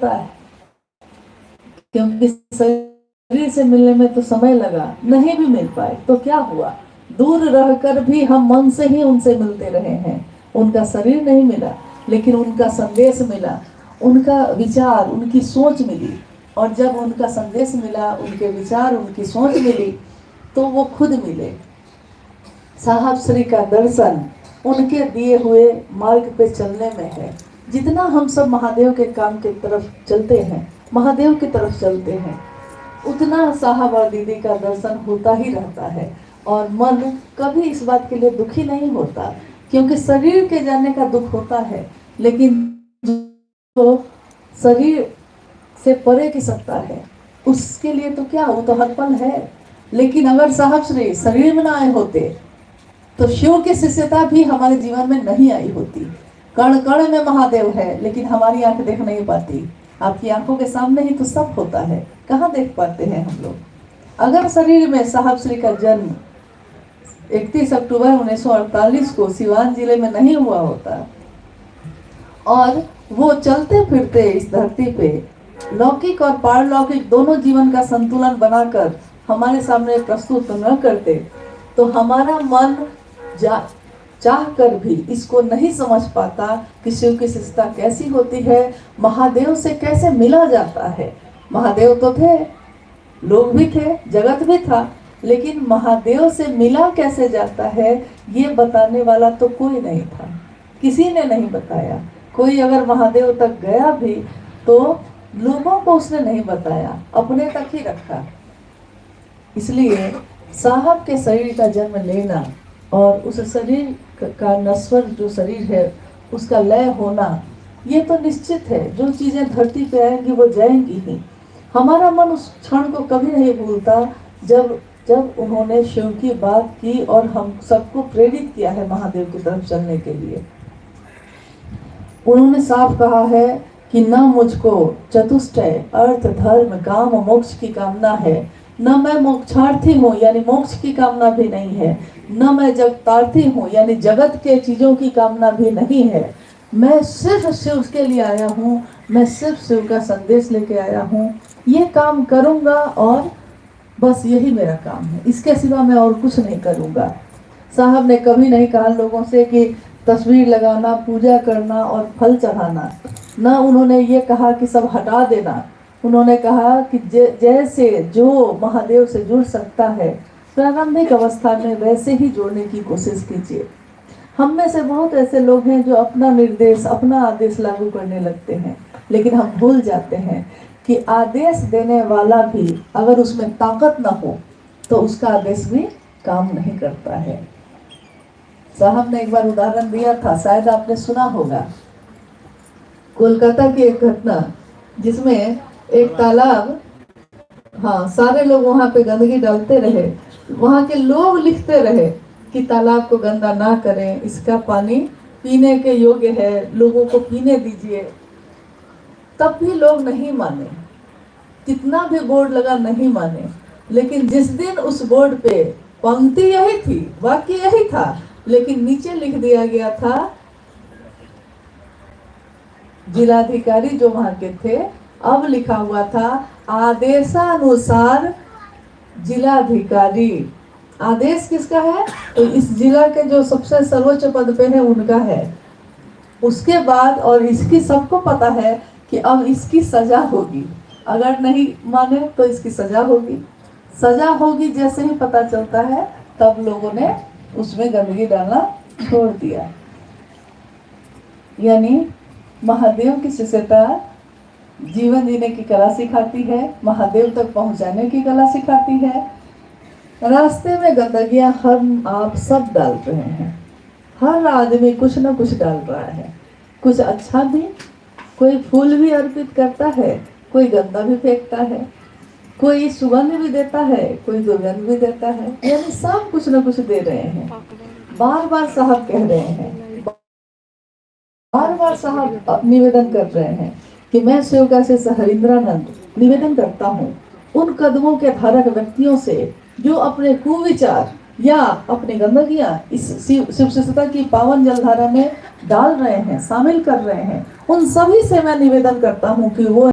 मिलता है, क्योंकि शरीर से मिलने में तो समय लगा, नहीं भी मिल पाए तो क्या हुआ, दूर रहकर भी हम मन से ही उनसे मिलते रहे हैं। उनका शरीर नहीं मिला, लेकिन उनका संदेश मिला, उनका विचार, उनकी सोच मिली। और जब उनका संदेश मिला, उनके विचार, उनकी सोच मिली, तो वो खुद मिले। साहब श्री का दर्शन उनके दिए हुए मार्ग पे चलने में है। जितना हम सब महादेव के काम की तरफ चलते हैं, महादेव की तरफ चलते हैं, उतना साहब और दीदी का दर्शन होता ही रहता है। और मन कभी इस बात के लिए दुखी नहीं होता, क्योंकि शरीर के जाने का दुख होता है, लेकिन जो शरीर से परे की सत्ता है, उसके लिए तो क्या, वो तो हर पल है। लेकिन अगर साहब श्री शरीर में ना आए होते तो शिव की शिष्यता भी हमारे जीवन में नहीं आई होती। कण कण में महादेव है, लेकिन हमारी आंख देख नहीं पाती। आपकी आंखों के सामने ही तो सब होता है, कहाँ देख पाते हैं हम लोग। अगर शरीर में साहब श्री का जन्म 31 अक्टूबर 1948 को सिवान जिले में नहीं हुआ होता, और वो चलते फिरते इस धरती पे लौकिक और पारलौकिक दोनों जीवन का संतुलन बनाकर हमारे सामने प्रस्तुत न करते, तो हमारा मन चाह कर भी इसको नहीं समझ पाता कि शिव की शिष्यता कैसी होती है, महादेव से कैसे मिला जाता है। महादेव तो थे, लोग भी थे, जगत भी था, लेकिन महादेव से मिला कैसे जाता है, ये बताने वाला तो कोई नहीं था, किसी ने नहीं बताया। कोई अगर महादेव तक गया भी तो लोगों को उसने नहीं बताया, अपने तक ही रखा। इसलिए साहब के शरीर का जन्म लेना और उस शरीर का नश्वर जो शरीर है उसका लय होना, ये तो निश्चित है। जो चीज़ें धरती पे आएंगी वो जाएंगी ही। हमारा मन उस क्षण को कभी नहीं भूलता जब जब उन्होंने शिव की बात की और हम सबको प्रेरित किया है महादेव की तरफ चलने के लिए। उन्होंने साफ कहा है कि न मुझको चतुष्टय अर्थ धर्म काम मोक्ष की कामना है, न मैं मोक्षार्थी हूँ यानी मोक्ष की कामना भी नहीं है, न मैं जगतार्थी हूँ यानी जगत के चीज़ों की कामना भी नहीं है। मैं सिर्फ शिव के लिए आया हूँ, मैं सिर्फ शिव का संदेश लेके आया हूँ, ये काम करूँगा और बस यही मेरा काम है, इसके सिवा मैं और कुछ नहीं करूँगा। साहब ने कभी नहीं कहा लोगों से कि तस्वीर लगाना, पूजा करना और फल चढ़ाना, न उन्होंने ये कहा कि सब हटा देना। उन्होंने कहा कि जैसे जो महादेव से जुड़ सकता है प्रारंभिक अवस्था में, वैसे ही जोड़ने की कोशिश कीजिए। हम में से बहुत ऐसे लोग हैं जो अपना निर्देश, अपना आदेश लागू करने लगते हैं, लेकिन हम भूल जाते हैं कि आदेश देने वाला भी अगर उसमें ताकत ना हो तो उसका आदेश भी काम नहीं करता है। साहब ने एक बार उदाहरण दिया था, शायद आपने सुना होगा, कोलकाता की एक घटना जिसमें एक तालाब, हाँ, सारे लोग वहाँ पे गंदगी डालते रहे, वहाँ के लोग लिखते रहे कि तालाब को गंदा ना करें, इसका पानी पीने के योग्य है, लोगों को पीने दीजिए। तब भी लोग नहीं माने, कितना भी बोर्ड लगा नहीं माने। लेकिन जिस दिन उस बोर्ड पे पंक्ति यही थी, वाक्य यही था, लेकिन नीचे लिख दिया गया था, जिलाधिकारी जो वहां के थे, अब लिखा हुआ था आदेशानुसार जिलाधिकारी। आदेश किसका है? तो इस जिला के जो सबसे सर्वोच्च पद पे है उनका है। उसके बाद और इसकी सबको पता है कि अब इसकी सजा होगी, अगर नहीं माने तो इसकी सजा होगी। सजा होगी जैसे ही पता चलता है तब लोगों ने उसमें गंदगी डालना छोड़ दिया। यानी महादेव की शिष्यता जीवन जीने की कला सिखाती है, महादेव तक पहुंचाने की कला सिखाती है। रास्ते में गंदगियां हम आप सब डाल रहे हैं, हर आदमी कुछ न कुछ डाल रहा है, कुछ अच्छा भी, कोई फूल भी अर्पित करता है, कोई गंदा भी फेंकता है, कोई सुगंध भी देता है, कोई दुर्गंध भी देता है, यानी सब कुछ न कुछ दे रहे हैं। बार बार साहब कह रहे हैं, बार बार साहब निवेदन कर रहे हैं कि मैं शिवका से हरिंद्रानंद निवेदन करता हूँ उन कदमों के धारक व्यक्तियों से जो अपने कुविचार या अपनी गंदगियां इस शिव शिष्यता की पावन जलधारा में डाल रहे हैं, शामिल कर रहे हैं, उन सभी से मैं निवेदन करता हूँ कि वो